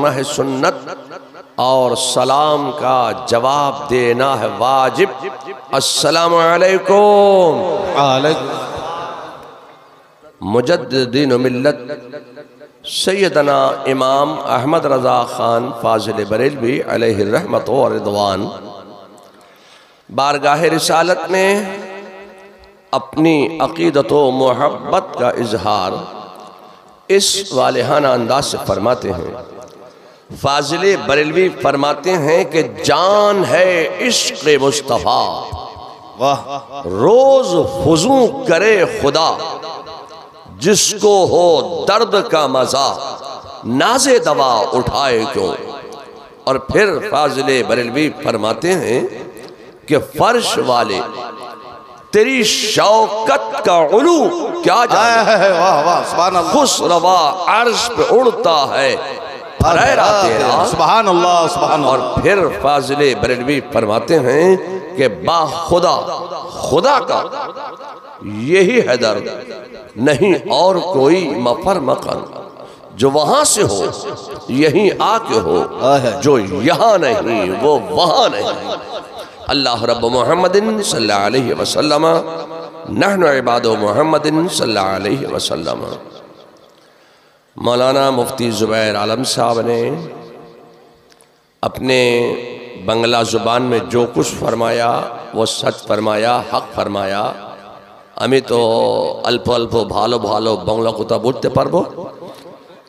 करना है सुन्नत और सलाम का जवाब देना है वाजिब। अस्सलामु अलैकुम। मुजद्दिदीन मिल्लत सैयदना इमाम अहमद रज़ा खान फाजिल बरेलवी अलैहि रहमत व रिदवान बारगाह रिसालत में अपनी अक़ीदत व मोहब्बत का इजहार इस वालिहाना अंदाज से फरमाते हैं। फाजिल बरेलवी फरमाते हैं कि जान है इश्क़ मुस्तफ़ा, रोज हुजू करे खुदा, जिसको हो दर्द का मजा नाज़े दवा उठाए क्यों। और फिर फाजिल बरेलवी फरमाते हैं कि फर्श वाले तेरी शौकत का उलू क्या जाने, खुसरवा अर्श पे उड़ता है फरेरा तेरा। सुभान अल्लाह सुभान अल्लाह। और फिर फाजिल बरेलवी फरमाते हैं कि बा खुदा खुदा का यही है दर्द, नहीं और कोई मफर मकान। जो वहां से हो यहीं आके हो, जो यहाँ नहीं वो वहां नहीं। अल्लाह रब्ब मुहम्मदिन सल्लल्लाहु अलैहि वसल्लम नहनु इबादु मुहम्मदिन सल्लल्लाहु अलैहि वसल्लम। मौलाना मुफ्ती ज़ुबैर आलम साहब ने अपने बंगला ज़ुबान में जो कुछ फरमाया वो सच फरमाया, हक फरमाया। আমি তো अल्प अल्प भालो भालो बांग्ला कुता बोलते पारबो।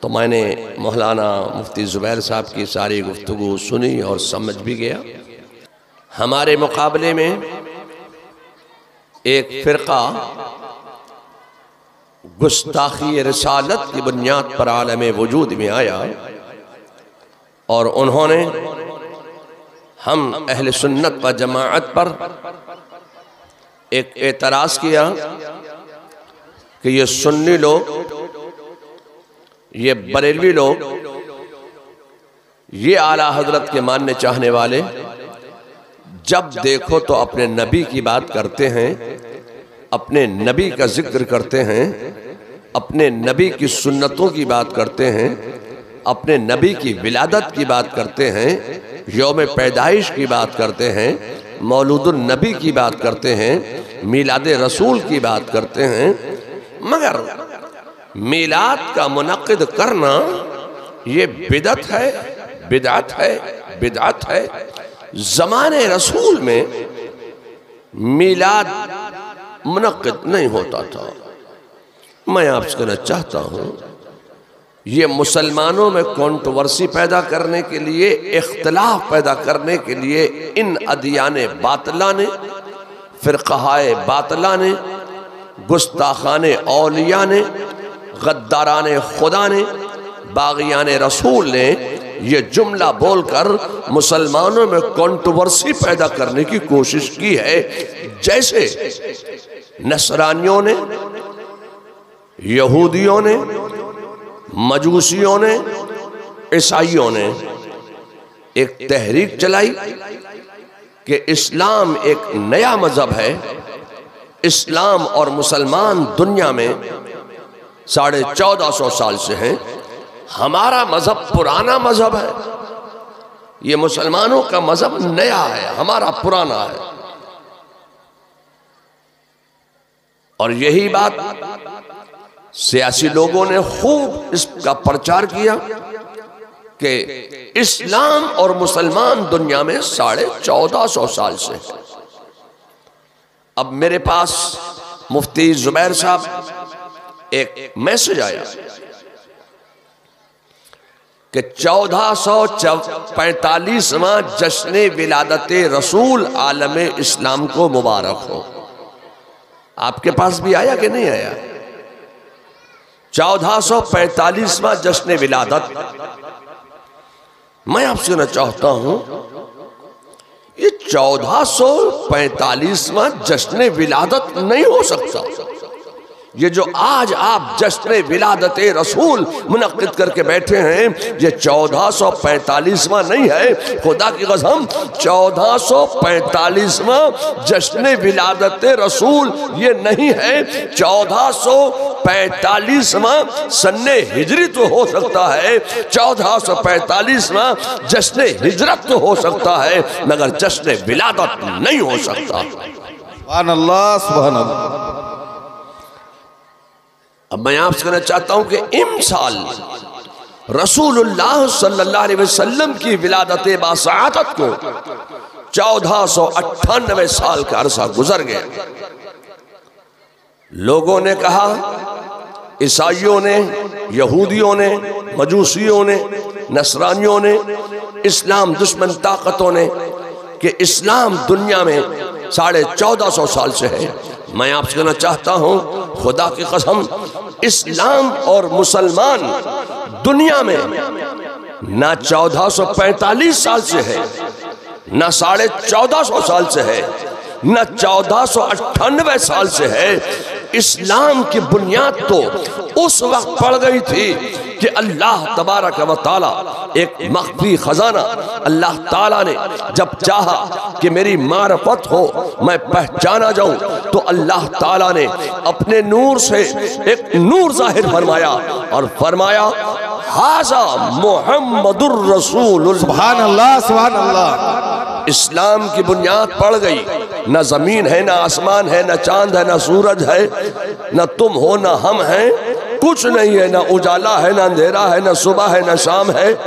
तो मैंने मौलाना मुफ्ती ज़ुबैर साहब की सारी गुफ्तगू सुनी और समझ भी गया। हमारे मुकाबले में एक फ़िरक़ा गुस्ताखी रिसालत की बुनियाद पर आलम वजूद में आया और उन्होंने हम अहले सुन्नत व जमाअत पर एक एतराज़ किया कि ये सुन्नी लोग, ये बरेलवी लोग, ये आला हजरत के मानने चाहने वाले जब देखो तो अपने नबी की बात करते हैं, अपने नबी का जिक्र करते हैं, अपने नबी की सुन्नतों की बात करते हैं, अपने नबी की विलादत की बात करते हैं, यौम पैदाइश की बात करते हैं, मौलूदुन नबी की बात करते हैं, मीलाद रसूल की बात करते हैं। मगर मीलाद का मुनक़्क़िद करना ये बिदअत है, बिदअत है, बिदअत है। ज़माने रसूल में मीलाद मुनक़्क़िद नहीं होता था। मैं आपसे कहना चाहता हूँ ये मुसलमानों में कंट्रोवर्सी पैदा करने के लिए, इख्तिलाफ पैदा करने के लिए इन अदियाने बातला ने, फ़िरक़ाए बातला ने, गुस्ताखाने औलिया ने, गद्दाराने खुदा ने, बाग़ियाने रसूल ने ये जुमला बोलकर मुसलमानों में कंट्रोवर्सी पैदा करने की कोशिश की है। जैसे नसरानियों ने, यहूदियों ने, मजूसियों ने, ईसाइयों ने एक तहरीक चलाई कि इस्लाम एक नया मजहब है। इस्लाम और मुसलमान दुनिया में 1450 साल से हैं। हमारा मजहब पुराना मजहब है, ये मुसलमानों का मजहब नया है, हमारा पुराना है। और यही बात सियासी लोगों ने खूब इसका प्रचार किया कि इस्लाम और मुसलमान दुनिया में 1450 साल से है। अब मेरे पास मुफ्ती ज़ुबैर साहब एक मैसेज आया कि 1445वां जश्न विलादत रसूल आलम इस्लाम को मुबारक हो। आपके पास भी आया कि नहीं आया? 1445वां जश्न विलादत। मैं आपसे कहना चाहता हूं ये 1445वां जश्न विलादत नहीं हो सकता। ये जो आज आप जश्न विलादत रसूल मुनक्किद करके बैठे हैं, ये 1445वां नहीं है, खुदा की कसम 1445वां जश्न विलादत रसूल ये नहीं है। 1445वां सन्ने हिजरी तो हो सकता है, 1445वां जश्न हिजरत तो हो सकता है, मगर जश्न विलादत नहीं हो सकता। सुभान अल्लाह, सुभान अल्लाह। अब मैं आपसे कहना चाहता हूं कि इमसाल रसूलुल्लाह सल्लल्लाहु अलैहि वसल्लम की विलादत बासआदत को 1498 साल का अरसा गुजर गया। लोगों ने कहा, ईसाइयों ने, यहूदियों ने, मजूसियों ने, नसरानियों ने, इस्लाम दुश्मन ताकतों ने कि इस्लाम दुनिया में 1450 साल से है। मैं आपसे कहना चाहता हूं, खुदा की कसम, इस्लाम और मुसलमान दुनिया में ना 1445 साल से है, ना 1450 साल से है, ना 1498 साल से है। इस्लाम की बुनियाद तो उस वक्त पड़ गई थी कि अल्लाह तबारक व तआला एक मख्फी खजाना अल्लाह ताला ने जब चाहा कि मेरी मारफत हो, मैं पहचाना जाऊं, तो अल्लाह ताला ने अपने नूर से एक नूर जाहिर फरमाया और फरमाया हाजा मुहम्मदुर रसूल। सुभान अल्लाह, सुभान अल्लाह। इस्लाम की बुनियाद पड़ गई, न जमीन है, न आसमान है, न चांद है, न सूरज है, न तुम हो, न हम हैं, कुछ नहीं है, न उजाला है, न अंधेरा है, न सुबह है, न शाम है,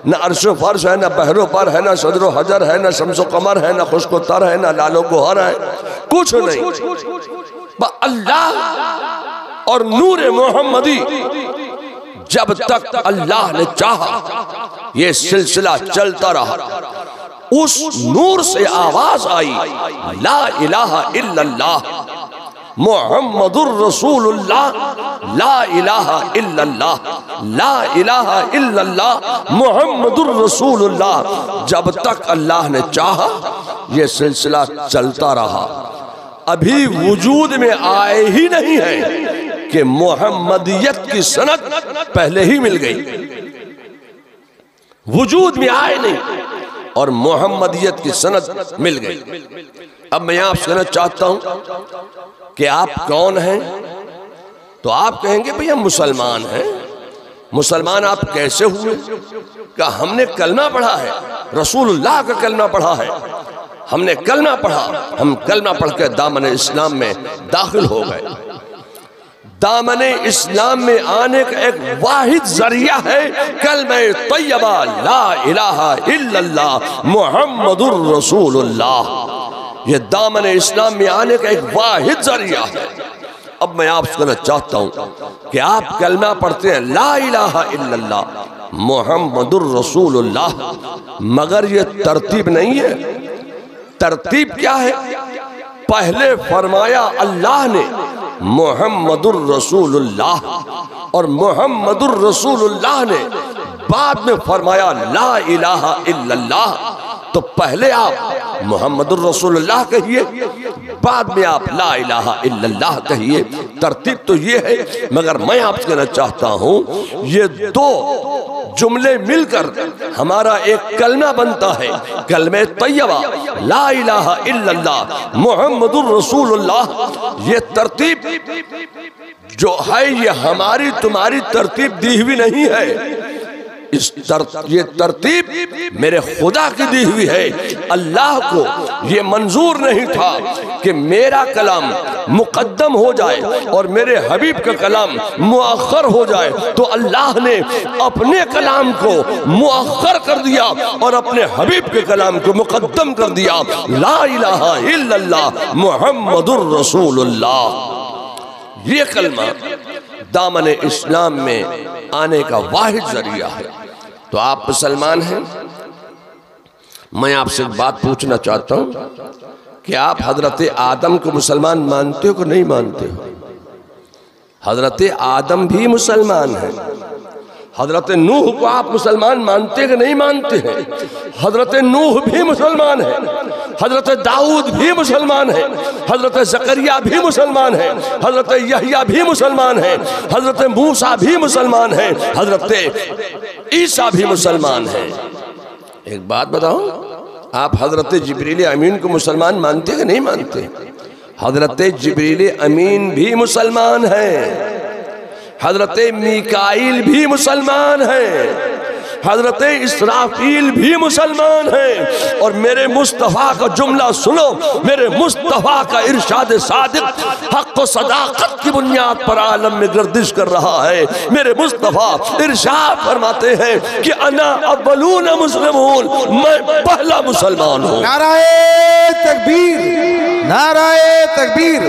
न अर्शो फर्श है, न बहरो पर है, न सदरो हजर है, न शम्सो कमर है, न खुश्को तर है, न लालो गोहर है, कुछ नहीं। अल्लाह और नूर मोहम्मदी जब तक अल्लाह ने चाहा ये सिलसिला चलता रहा। उस नूर से आवाज आई, ला इलाहा इल्लल्लाह मुहम्मदुर रसूलुल्लाह, ला इलाहा इल्लल्लाह, ला इलाहा इल्लल्लाह मुहम्मदुर रसूलुल्लाह। जब तक अल्लाह ने चाहा ये सिलसिला चलता रहा। अभी वजूद में आए ही नहीं है कि मोहम्मदियत की सनद पहले ही मिल गई, वजूद में आए नहीं और मोहम्मदियत की सनद मिल गई। अब मैं आपसे कहना चाहता हूं कि आप कौन हैं, तो आप कहेंगे भैया मुसलमान हैं। मुसलमान आप कैसे हुए? क्या हमने कलमा पढ़ा है, रसूलुल्लाह का कलमा पढ़ा है, हमने कलमा पढ़ा, हम कलमा पढ़ के दामन इस्लाम में दाखिल हो गए। दामन इस्लाम में आने का एक वाहिद जरिया है कलमा तैयबा ला इलाहा इल्लल्लाह मुहम्मदुर रसूलुल्लाह। ये दामन इस्लाम में आने का एक वाहिद जरिया है। अब मैं आपसे कहना चाहता हूं कि आप कलमा पढ़ते हैं ला इलाहा इल्लल्लाह मुहम्मदुर रसूलुल्लाह, मगर ये तरतीब नहीं है। तरतीब क्या है? पहले फरमाया अल्लाह ने मुहम्मदुर रसूलुल्लाह और मुहम्मदुर रसूलुल्लाह ने बाद में फरमाया ला इलाहा इल्लल्लाह। तो पहले आप मुहम्मदुर रसूलुल्लाह कहिए, बाद में आप ला इलाहा इल्लल्लाह कहिए। तरतीब तो ये है, मगर मैं आपसे कहना चाहता हूं ये दो जुमले मिलकर हमारा एक कलमा बनता है, कलमे तैयबा ला इलाहा इल्लल्लाह मुहम्मदुर रसूलुल्लाह। ये तरतीब जो है ये हमारी तुम्हारी तरतीब दी हुई नहीं है, ये तरतीब मेरे खुदा की दी हुई है। अल्लाह को ये मंजूर नहीं था कि मेरा कलाम मुकद्दम हो जाए और मेरे हबीब का कलाम मुअख्खर हो जाए, तो अल्लाह ने अपने कलाम को मुअख्खर कर दिया और अपने हबीब के कलाम को मुकद्दम कर दिया। ला इलाहा इल्लल्लाह मुहम्मदुर रसूलुल्लाह। ये कलमा दामन इस्लाम में आने का वाहिद जरिया है। तो आप मुसलमान हैं। मैं आपसे एक बात पूछना चाहता हूं कि आप हजरत आदम को मुसलमान मानते हो कि नहीं मानते हो? हजरत आदम भी मुसलमान हैं, हजरत नूह को आप मुसलमान मानते कि नहीं मानते हैं? हजरत नूह भी मुसलमान है, हजरत दाऊद भी मुसलमान है, हजरत जकरिया भी मुसलमान है, हजरत यहया भी मुसलमान है, हजरत मूसा भी मुसलमान है, हजरत ईसा भी मुसलमान है। एक बात बताओ, आप हजरत जिब्रील अमीन को मुसलमान मानते कि नहीं मानते? हजरत जिब्रील अमीन भी मुसलमान है, हजरत मीकाईल भी मुसलमान है, हजरत इसराफील भी मुसलमान है। और मेरे मुस्तफ़ा का जुमला सुनो, मेरे मुस्तफ़ा का इरशाद सादिक हक़ व सदाक़त की बुनियाद पर आलम में गर्दिश कर रहा है। मेरे मुस्तफ़ा इरशाद फरमाते हैं कि अना अव्वलून मुस्लिमून, मैं पहला मुसलमान हूँ। नाराए तकबीर, नाराए तकबीर,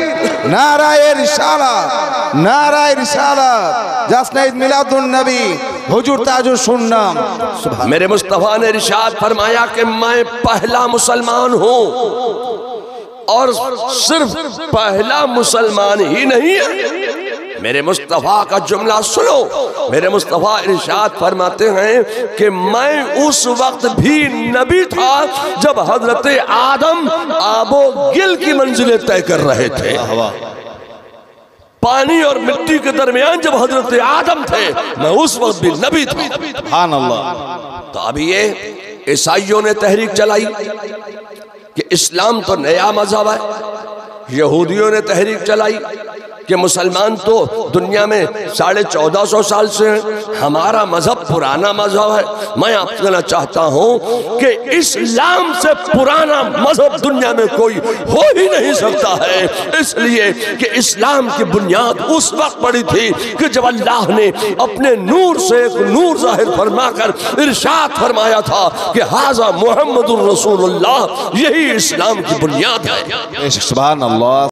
नाराए रिसालत, नाराए रिसालत, जश्न ईद मिलादुन नबी, हुजूर ताजुल सुन्नत। मेरे मुस्तफ़ा ने इरशाद फरमाया कि मैं पहला मुसलमान हूँ, और सिर्फ पहला मुसलमान ही नहीं है। मेरे मुस्तफ़ा का जुमला सुनो, मेरे मुस्तफ़ा इरशाद फरमाते हैं कि मैं उस वक्त भी नबी था जब हजरत आदम आबो गिल की मंजिलें तय कर रहे थे। पानी और मिट्टी के दरमियान जब हजरत आदम थे, मैं उस वक्त भी नबी था। सुभान अल्लाह। तो अभी ये ईसाइयों ने तहरीक चलाई कि इस्लाम तो नया मजहब है, यहूदियों ने तहरीक चलाई कि मुसलमान तो दुनिया में 1450 साल से हैं, हमारा मजहब पुराना मजहब है। मैं आपसे कहना चाहता हूं कि इस्लाम से पुराना मजहब दुनिया में कोई हो ही नहीं सकता है, इसलिए कि इस्लाम की बुनियाद उस वक्त पड़ी थी कि जब अल्लाह ने अपने नूर से एक नूर जाहिर फरमाकर इरशाद फरमाया था कि हाज़ा मुहम्मदुर रसूलुल्लाह, यही इस्लाम की बुनियाद है। सुभान अल्लाह।